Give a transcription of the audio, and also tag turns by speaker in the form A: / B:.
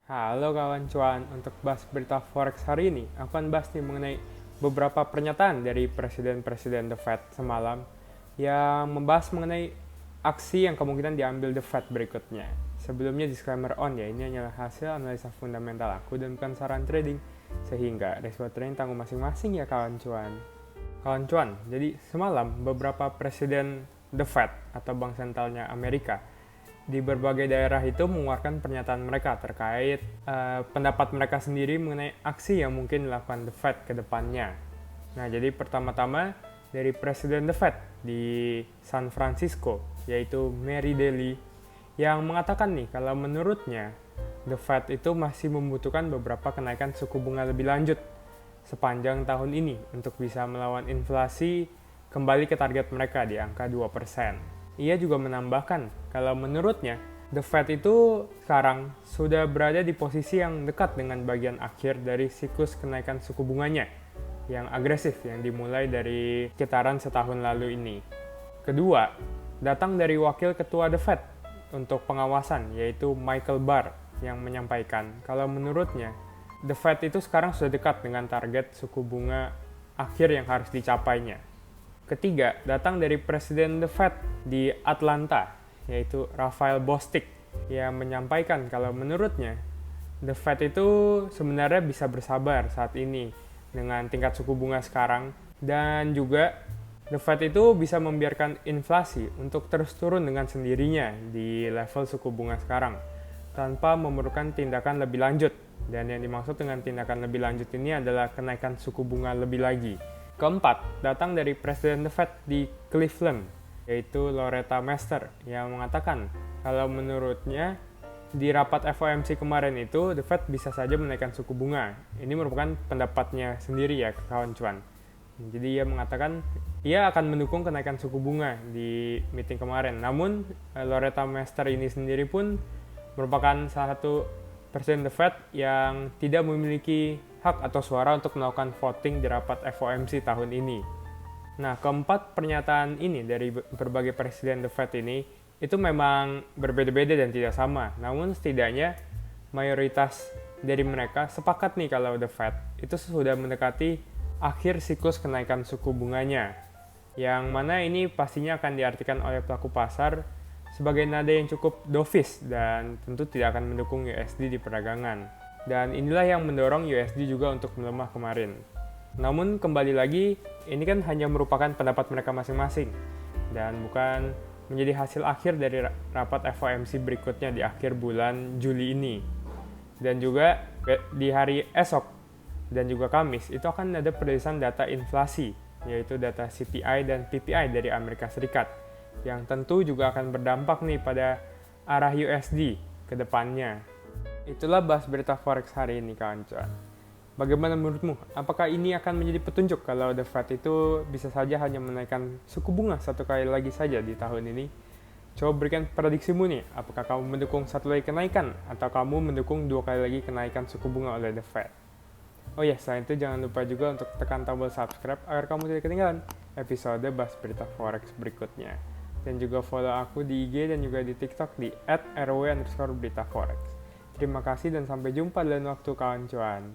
A: Halo kawan cuan, untuk bahas berita forex hari ini, aku akan bahas nih mengenai beberapa pernyataan dari Presiden The Fed semalam yang membahas mengenai aksi yang kemungkinan diambil The Fed berikutnya. Sebelumnya disclaimer on ya, ini hanyalah hasil analisa fundamental aku dan bukan saran trading, sehingga resiko trading tanggung masing-masing ya kawan cuan. Kawan cuan, jadi semalam beberapa presiden The Fed atau Bank Sentralnya Amerika di berbagai daerah itu mengeluarkan pernyataan mereka terkait pendapat mereka sendiri mengenai aksi yang mungkin dilakukan The Fed ke depannya. Nah, jadi pertama-tama dari Presiden The Fed di San Francisco, yaitu Mary Daly, yang mengatakan nih kalau menurutnya The Fed itu masih membutuhkan beberapa kenaikan suku bunga lebih lanjut sepanjang tahun ini untuk bisa melawan inflasi kembali ke target mereka di angka 2%. Ia juga menambahkan kalau menurutnya The Fed itu sekarang sudah berada di posisi yang dekat dengan bagian akhir dari siklus kenaikan suku bunganya yang agresif yang dimulai dari sekitaran setahun lalu ini. Kedua, datang dari wakil ketua The Fed untuk pengawasan yaitu Michael Barr yang menyampaikan kalau menurutnya The Fed itu sekarang sudah dekat dengan target suku bunga akhir yang harus dicapainya. Ketiga, datang dari Presiden The Fed di Atlanta, yaitu Raphael Bostic, yang menyampaikan kalau menurutnya The Fed itu sebenarnya bisa bersabar saat ini dengan tingkat suku bunga sekarang, dan juga The Fed itu bisa membiarkan inflasi untuk terus turun dengan sendirinya di level suku bunga sekarang, tanpa memerlukan tindakan lebih lanjut. Dan yang dimaksud dengan tindakan lebih lanjut ini adalah kenaikan suku bunga lebih lagi. Keempat, datang dari Presiden The Fed di Cleveland, yaitu Loretta Mester, yang mengatakan kalau menurutnya di rapat FOMC kemarin itu The Fed bisa saja menaikkan suku bunga. Ini merupakan pendapatnya sendiri ya kawan cuan. Jadi ia mengatakan ia akan mendukung kenaikan suku bunga di meeting kemarin. Namun Loretta Mester ini sendiri pun merupakan salah satu Presiden The Fed yang tidak memiliki hak atau suara untuk melakukan voting di rapat FOMC tahun ini. Nah, keempat pernyataan ini dari berbagai presiden The Fed ini itu memang berbeda-beda dan tidak sama. Namun setidaknya mayoritas dari mereka sepakat nih kalau The Fed itu sudah mendekati akhir siklus kenaikan suku bunganya. Yang mana ini pastinya akan diartikan oleh pelaku pasar sebagai nada yang cukup dovish dan tentu tidak akan mendukung USD di perdagangan. Dan inilah yang mendorong USD juga untuk melemah kemarin. Namun kembali lagi, ini kan hanya merupakan pendapat mereka masing-masing dan bukan menjadi hasil akhir dari rapat FOMC berikutnya di akhir bulan Juli ini. Dan juga di hari esok dan juga Kamis itu akan ada perilisan data inflasi, yaitu data CPI dan PPI dari Amerika Serikat, yang tentu juga akan berdampak nih pada arah USD ke depannya. Itulah bahas berita forex hari ini kawan cuan. Bagaimana menurutmu? Apakah ini akan menjadi petunjuk kalau The Fed itu bisa saja hanya menaikkan suku bunga satu kali lagi saja di tahun ini? Coba berikan prediksimu nih, apakah kamu mendukung satu lagi kenaikan atau kamu mendukung 2 kali lagi kenaikan suku bunga oleh The Fed? Oh ya, selain itu jangan lupa juga untuk tekan tombol subscribe agar kamu tidak ketinggalan episode bahas berita forex berikutnya. Dan juga follow aku di IG dan juga di TikTok di @rw_beritaforex. Terima kasih dan sampai jumpa dalam waktu kawan cuan.